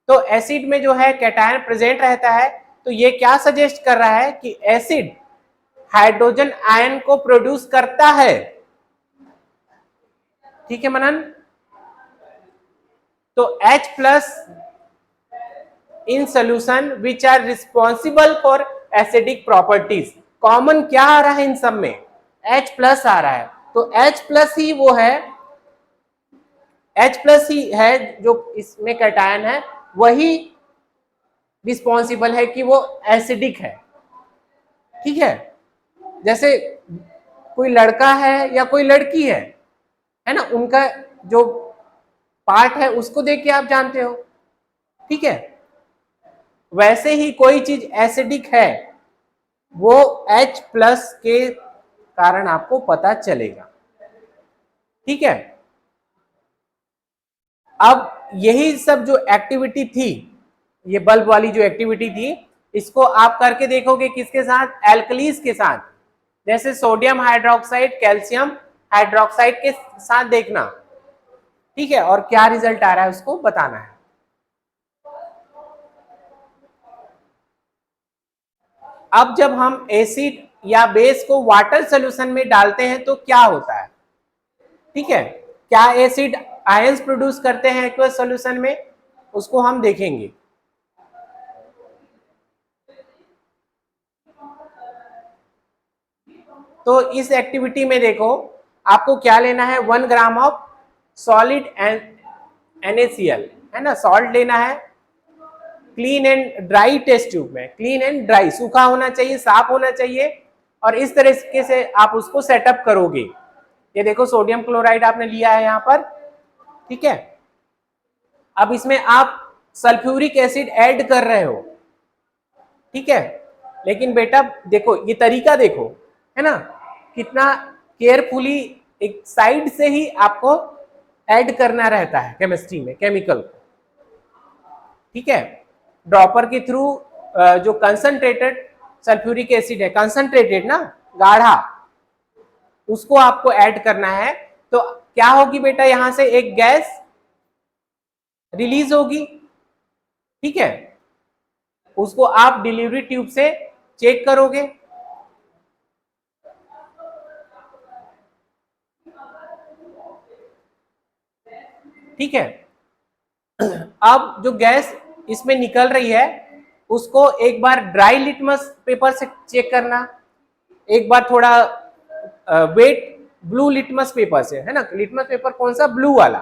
तो एसिड में जो है कैटायन प्रेजेंट रहता है, तो ये क्या सजेस्ट कर रहा है कि एसिड हाइड्रोजन आयन को प्रोड्यूस करता है। ठीक है मनन, तो H plus in solution which are responsible for acidic properties, common क्या आ रहा है इन सब में, H प्लस आ रहा है। तो H प्लस ही वो है, H प्लस ही है जो इसमें कैटायन है, वही रिस्पॉन्सिबल है कि वो एसिडिक है। ठीक है, जैसे कोई लड़का है या कोई लड़की है ना, उनका जो पार्ट है उसको देख के आप जानते हो। ठीक है, वैसे ही कोई चीज एसिडिक है वो H प्लस के कारण आपको पता चलेगा। ठीक है, अब यही सब जो एक्टिविटी थी, ये बल्ब वाली जो एक्टिविटी थी, इसको आप करके देखोगे किसके साथ, एल्कलीज के साथ, जैसे सोडियम हाइड्रोक्साइड, कैल्शियम हाइड्रोक्साइड के साथ देखना। ठीक है, और क्या रिजल्ट आ रहा है उसको बताना है। अब जब हम एसिड या बेस को वाटर सॉल्यूशन में डालते हैं तो क्या होता है। ठीक है, क्या एसिड आयंस प्रोड्यूस करते हैं एक्वस सॉल्यूशन में, उसको हम देखेंगे। तो इस एक्टिविटी में देखो आपको क्या लेना है, 1 ग्राम ऑफ सॉलिड NaCl है ना, सॉल्ट लेना है, clean and dry test tube में, क्लीन एंड ड्राई, सूखा होना चाहिए, साफ होना चाहिए, और इस तरीके से आप उसको सेटअप करोगे। ये देखो सोडियम क्लोराइड आपने लिया है यहाँ पर। ठीक है, अब इसमें आप सल्फ्यूरिक एसिड ऐड कर रहे हो। ठीक है, लेकिन बेटा देखो ये तरीका देखो, है ना, कितना केयरफुली एक साइड से ही आपको ऐड करना रहता है केमिस्ट्री में केमिकल को। ठीक है, ड्रॉपर के थ्रू जो कंसंट्रेटेड सल्फ्यूरिक एसिड है, कंसंट्रेटेड ना, गाढ़ा, उसको आपको ऐड करना है। तो क्या होगी बेटा, यहां से एक गैस रिलीज होगी। ठीक है, उसको आप डिलीवरी ट्यूब से चेक करोगे। ठीक है, अब जो गैस इसमें निकल रही है उसको एक बार ड्राई लिटमस पेपर से चेक करना, एक बार थोड़ा वेट ब्लू लिटमस पेपर से, है ना, लिटमस पेपर कौन सा, ब्लू वाला,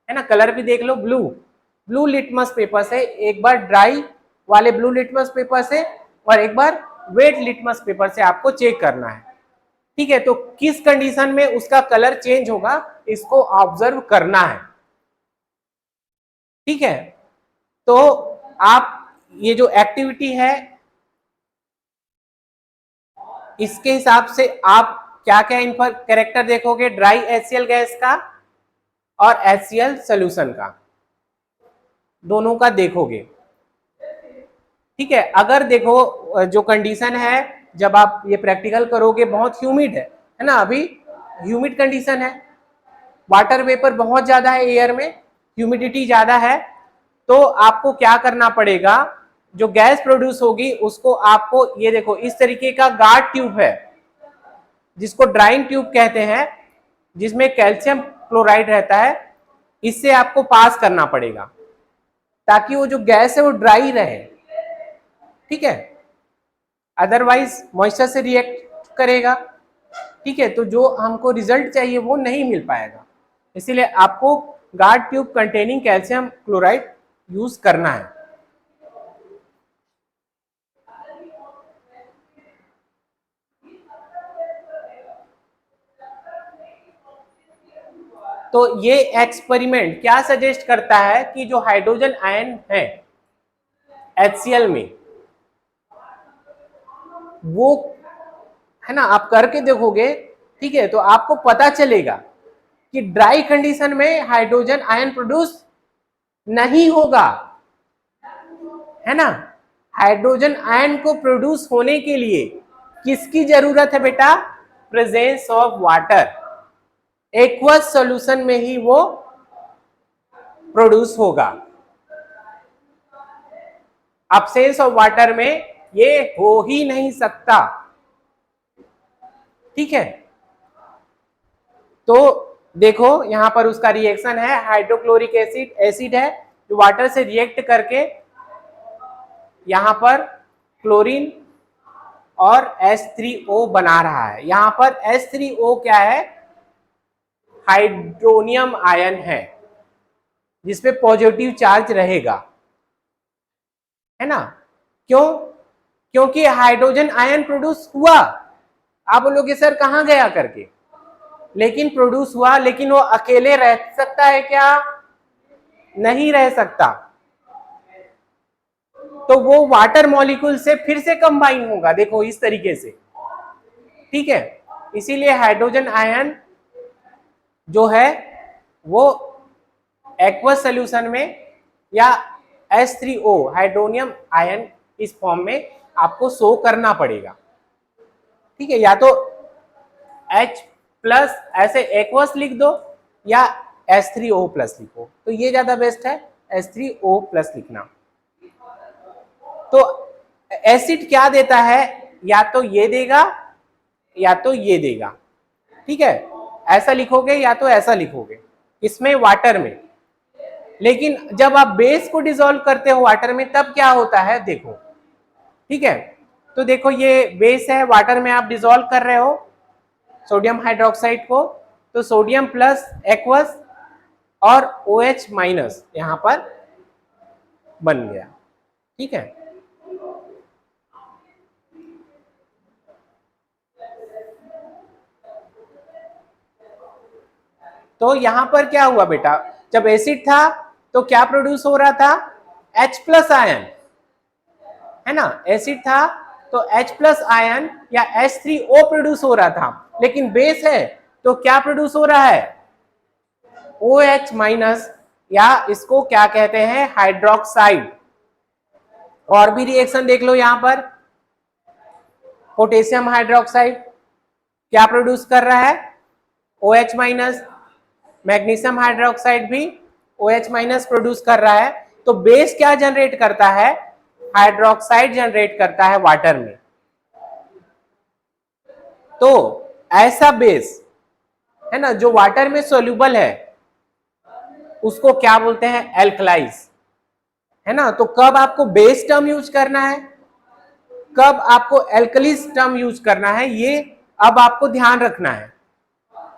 है ना, कलर भी देख लो, ब्लू लिटमस पेपर से, एक बार ड्राई वाले ब्लू लिटमस पेपर से और एक बार वेट लिटमस पेपर से आपको चेक करना है। ठीक है, तो किस कंडीशन में उसका कलर चेंज होगा इसको ऑब्जर्व करना है। ठीक है, तो आप ये जो एक्टिविटी है इसके हिसाब से आप क्या क्या इन पर कैरेक्टर देखोगे, ड्राई HCl गैस का और HCl सोल्यूशन का, दोनों का देखोगे। ठीक है, अगर देखो जो कंडीशन है जब आप ये प्रैक्टिकल करोगे, बहुत ह्यूमिड है ना, अभी ह्यूमिड कंडीशन है, वाटर वेपर बहुत ज्यादा है एयर में, ह्यूमिडिटी ज्यादा है, तो आपको क्या करना पड़ेगा, जो गैस प्रोड्यूस होगी उसको आपको, ये देखो इस तरीके का गार्ड ट्यूब है जिसको ड्राइंग ट्यूब कहते हैं, जिसमें कैल्शियम क्लोराइड रहता है, इससे आपको पास करना पड़ेगा ताकि वो जो गैस है वो ड्राई रहे। ठीक है, अदरवाइज मॉइस्चर से रिएक्ट करेगा। ठीक है, तो जो हमको रिजल्ट चाहिए वो नहीं मिल पाएगा, इसीलिए आपको guard tube containing calcium chloride use करना है। तो ये एक्सपेरिमेंट क्या सजेस्ट करता है कि जो हाइड्रोजन आयन है HCl में, वो है ना, आप करके देखोगे, ठीक है, तो आपको पता चलेगा कि ड्राई कंडीशन में हाइड्रोजन आयन प्रोड्यूस नहीं होगा, है ना। हाइड्रोजन आयन को प्रोड्यूस होने के लिए किसकी जरूरत है बेटा? Presence of water. Aqueous solution में ही वो प्रोड्यूस होगा, एब्सेंस ऑफ वाटर में ये हो ही नहीं सकता, ठीक है। तो देखो यहां पर उसका रिएक्शन है, हाइड्रोक्लोरिक एसिड एसिड है जो वाटर से रिएक्ट करके यहां पर क्लोरीन और H3O बना रहा है। यहां पर H3O क्या है? हाइड्रोनियम आयन है जिसपे पॉजिटिव चार्ज रहेगा, है ना। क्यों? क्योंकि हाइड्रोजन आयन प्रोड्यूस हुआ। आप बोलोगे सर कहां गया करके, लेकिन प्रोड्यूस हुआ, लेकिन वो अकेले रह सकता है क्या? नहीं रह सकता। तो वो वाटर मॉलिक्यूल से फिर से कंबाइन होगा, देखो इस तरीके से, ठीक है। इसीलिए हाइड्रोजन आयन जो है वो एक्वस सॉल्यूशन में या H3O हाइड्रोनियम आयन इस फॉर्म में आपको शो करना पड़ेगा, ठीक है। या तो H प्लस ऐसे एक्वस लिख दो या H3O प्लस लिखो, तो ये ज्यादा बेस्ट है H3O प्लस लिखना। तो एसिड क्या देता है? या तो ये देगा या तो ये देगा, ठीक है। ऐसा लिखोगे या तो ऐसा लिखोगे इसमें वाटर में। लेकिन जब आप बेस को डिसॉल्व करते हो वाटर में तब क्या होता है देखो, ठीक है। तो देखो ये बेस है, वाटर में आप डिसॉल्व कर रहे हो सोडियम हाइड्रोक्साइड को, तो सोडियम प्लस एक्वस और OH माइनस यहां पर बन गया, ठीक है। तो यहां पर क्या हुआ बेटा? जब एसिड था तो क्या प्रोड्यूस हो रहा था? H प्लस आयन, है ना। एसिड था तो H प्लस आयन या H3O प्रोड्यूस हो रहा था। लेकिन बेस है तो क्या प्रोड्यूस हो रहा है? OH माइनस, या इसको क्या कहते हैं? हाइड्रोक्साइड। और भी रिएक्शन देख लो यहां पर, पोटेशियम हाइड्रोक्साइड क्या प्रोड्यूस कर रहा है? OH minus. मैग्नीशियम हाइड्रोक्साइड भी OH माइनस प्रोड्यूस कर रहा है। तो बेस क्या जनरेट करता है? हाइड्रोक्साइड जनरेट करता है वाटर में। तो ऐसा बेस, है ना, जो वाटर में सोल्यूबल है उसको क्या बोलते हैं? एल्कलाइज, है ना। तो कब आपको बेस टर्म यूज करना है, कब आपको एल्कलीज टर्म यूज करना है, ये अब आपको ध्यान रखना है।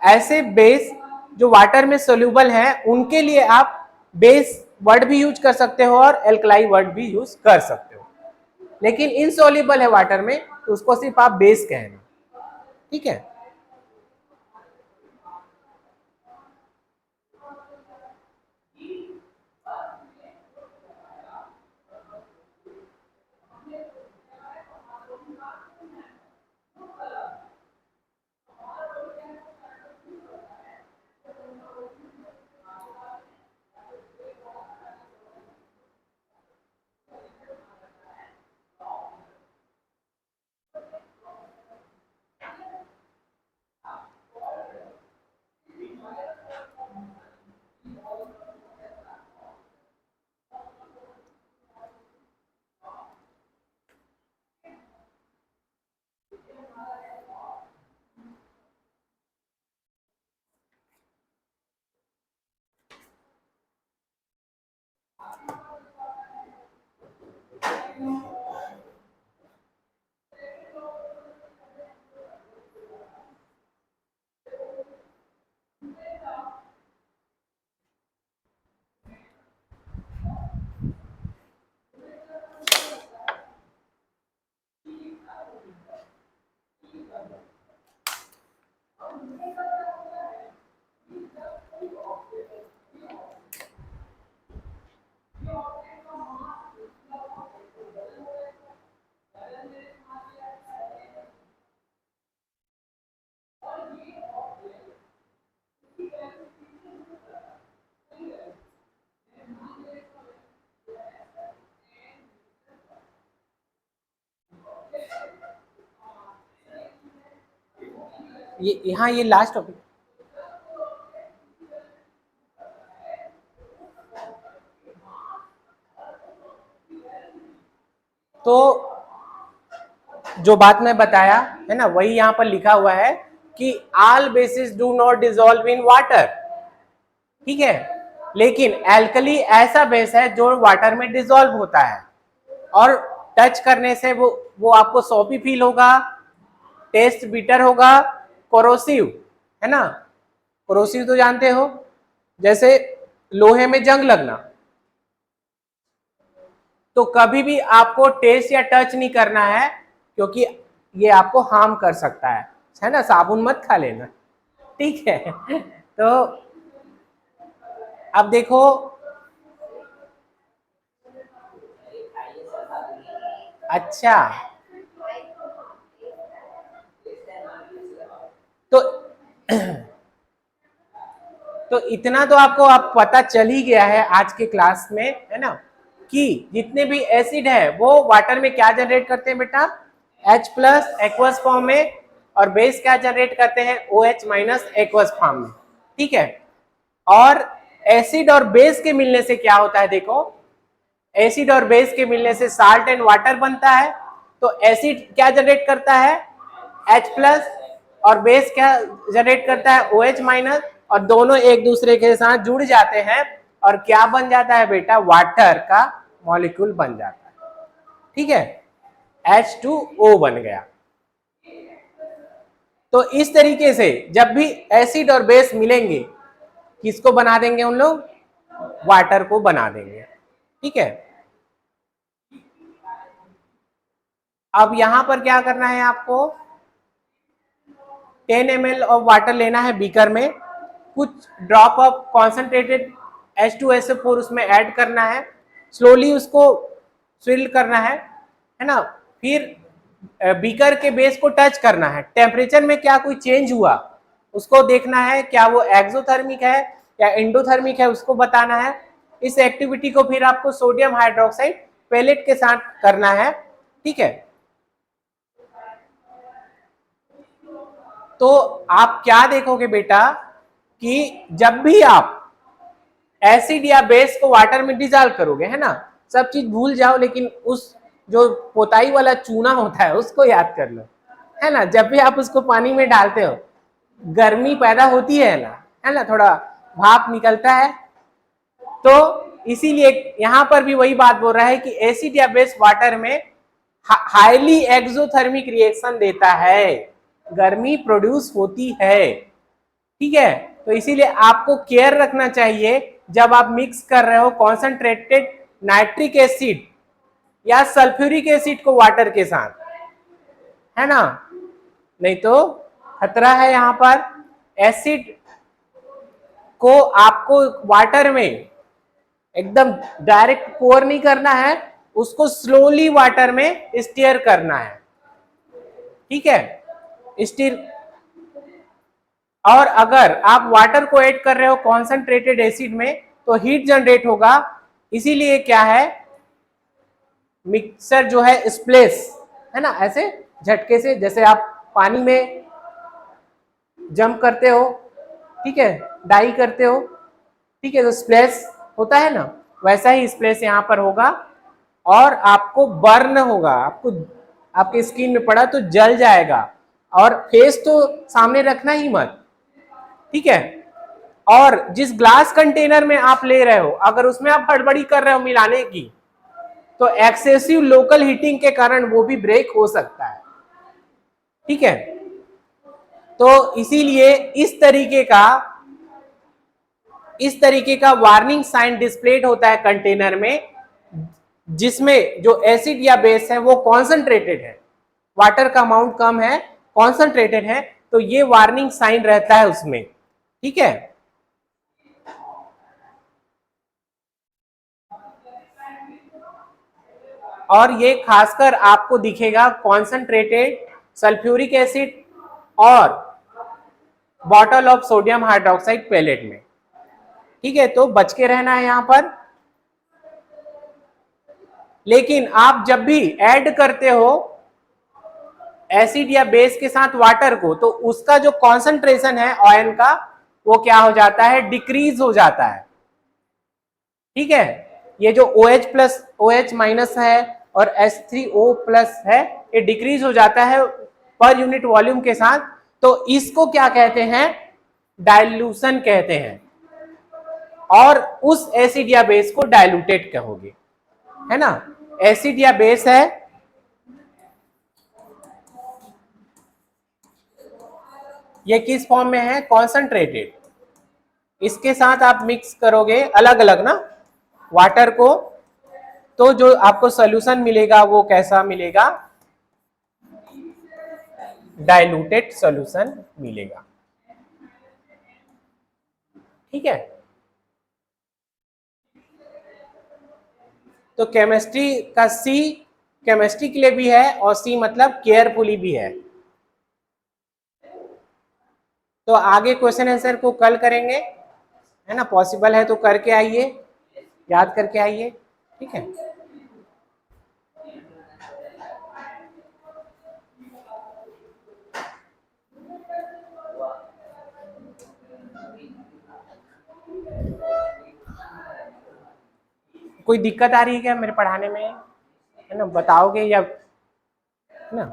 ऐसे बेस जो वाटर में सोल्यूबल है उनके लिए आप बेस वर्ड भी यूज कर सकते हो और एल्कलाई वर्ड भी यूज कर सकते हो। लेकिन इनसोल्यूबल है वाटर में तो उसको सिर्फ आप बेस कहना, ठीक है। ये यहाँ ये लास्ट टॉपिक। तो जो बात मैं बताया है ना, वही यहाँ पर लिखा हुआ है कि all basis do not dissolve in water, ठीक है, लेकिन एल्कली ऐसा बेस है जो वाटर में डिसॉल्व होता है और टच करने से वो आपको सॉपी फील होगा, टेस्ट बिटर होगा, कोरोसिव, है ना, कोरोसिव तो जानते हो, जैसे लोहे में जंग लगना। तो कभी भी आपको टेस्ट या टच नहीं करना है क्योंकि ये आपको हार्म कर सकता है ना, साबुन मत खा लेना, ठीक है। तो अब देखो, अच्छा, तो तो इतना तो आपको आप पता चल ही गया है आज के क्लास में, है ना, कि जितने भी एसिड है वो वाटर में क्या जनरेट करते हैं बेटा, H+ एक्वस फॉर्म में, और बेस क्या जनरेट करते हैं, OH- एक्वस फॉर्म में, ठीक है। और एसिड और बेस के मिलने से क्या होता है, देखो, एसिड और बेस के मिलने से साल्ट एंड वाटर बनता है। तो एसिड क्या जनरेट करता है, H+, और बेस क्या जनरेट करता है, OH-, और दोनों एक दूसरे के साथ जुड़ जाते हैं और क्या बन जाता है बेटा, वाटर का मॉलिक्यूल बन जाता है, ठीक है, H2O बन गया। तो इस तरीके से जब भी एसिड और बेस मिलेंगे किसको बना देंगे उन लोग, वाटर को बना देंगे, ठीक है। अब यहां पर क्या करना है आपको, 10 ml ऑफ वाटर लेना है बीकर में, कुछ ड्रॉप ऑफ कॉन्सेंट्रेटेड H2SO4 उसमें ऐड करना है, स्लोली उसको स्विल करना है ना, फिर बीकर के बेस को टच करना है, टेम्परेचर में क्या कोई चेंज हुआ उसको देखना है, क्या वो एक्सोथर्मिक है या एंडोथर्मिक है उसको बताना है। इस एक्टिविटी को फिर आपको सोडियम हाइड्रोक्साइड पेलेट के साथ करना है, ठीक है। तो आप क्या देखोगे बेटा कि जब भी आप एसिड या बेस को वाटर में डिजॉल्व करोगे, है ना, सब चीज भूल जाओ, लेकिन उस जो पोताई वाला चूना होता है उसको याद कर लो, है ना, जब भी आप उसको पानी में डालते हो गर्मी पैदा होती है ना, थोड़ा भाप निकलता है। तो इसीलिए यहां पर भी वही बात बोल रहा है कि एसिड या बेस वाटर में हाईली एक्सोथर्मिक रिएक्शन देता है, गर्मी प्रोड्यूस होती है, ठीक है। तो इसीलिए आपको केयर रखना चाहिए जब आप मिक्स कर रहे हो कॉन्सेंट्रेटेड नाइट्रिक एसिड या सल्फ्यूरिक एसिड को वाटर के साथ, है ना, नहीं तो खतरा है। यहां पर एसिड को आपको वाटर में एकदम डायरेक्ट पोर नहीं करना है, उसको स्लोली वाटर में स्टीयर करना है, ठीक है, स्टीयर। और अगर आप वाटर को ऐड कर रहे हो कॉन्सेंट्रेटेड एसिड में तो हीट जनरेट होगा, इसीलिए क्या है, मिक्सर जो है स्प्लेश, है ना, ऐसे झटके से, जैसे आप पानी में जंप करते हो, ठीक है, डाई करते हो, ठीक है, तो स्प्लेश होता है ना, वैसा ही स्प्लेश यहाँ पर होगा और आपको बर्न होगा, आपको आपके स्किन में पड़ा तो जल जाएगा, और फेस तो सामने रखना ही मत, ठीक है। और जिस ग्लास कंटेनर में आप ले रहे हो अगर उसमें आप हड़बड़ी कर रहे हो मिलाने की तो एक्सेसिव लोकल हीटिंग के कारण वो भी ब्रेक हो सकता है, ठीक है। तो इसीलिए इस तरीके का वार्निंग साइन डिस्प्लेड होता है कंटेनर में, जिसमें जो एसिड या बेस है वो कॉन्सेंट्रेटेड है, वाटर का अमाउंट कम है, कॉन्सेंट्रेटेड है, तो ये वार्निंग साइन रहता है उसमें, ठीक है। और ये खासकर आपको दिखेगा कॉन्सेंट्रेटेड सल्फ्यूरिक एसिड और bottle of sodium hydroxide pellet में, ठीक है, तो बच के रहना है यहां पर। लेकिन आप जब भी ऐड करते हो एसिड या बेस के साथ वाटर को, तो उसका जो कॉन्सेंट्रेशन है आयन का वो क्या हो जाता है, डिक्रीज हो जाता है। ठीक है, ये जो OH प्लस OH माइनस है और H3O प्लस है, ये डिक्रीज हो जाता है पर यूनिट वॉल्यूम के साथ, तो इसको क्या कहते हैं, डाइल्यूशन कहते हैं, और उस एसिड या बेस को डाइल्यूटेड कहोगे, है ना। एसिड या बेस है, ये किस फॉर्म में है, कॉन्सेंट्रेटेड, इसके साथ आप मिक्स करोगे अलग अलग ना वाटर को, तो जो आपको सॉल्यूशन मिलेगा वो कैसा मिलेगा, डाइल्यूटेड सॉल्यूशन मिलेगा। ठीक है, तो केमिस्ट्री का सी केमिस्ट्री के लिए भी है और सी मतलब केयरफुली भी है। तो आगे क्वेश्चन आंसर को कल करेंगे, है ना, पॉसिबल है तो करके आइए, याद करके आइए। ठीक है, कोई दिक्कत आ रही है क्या मेरे पढ़ाने में, है ना, बताओगे या, है ना।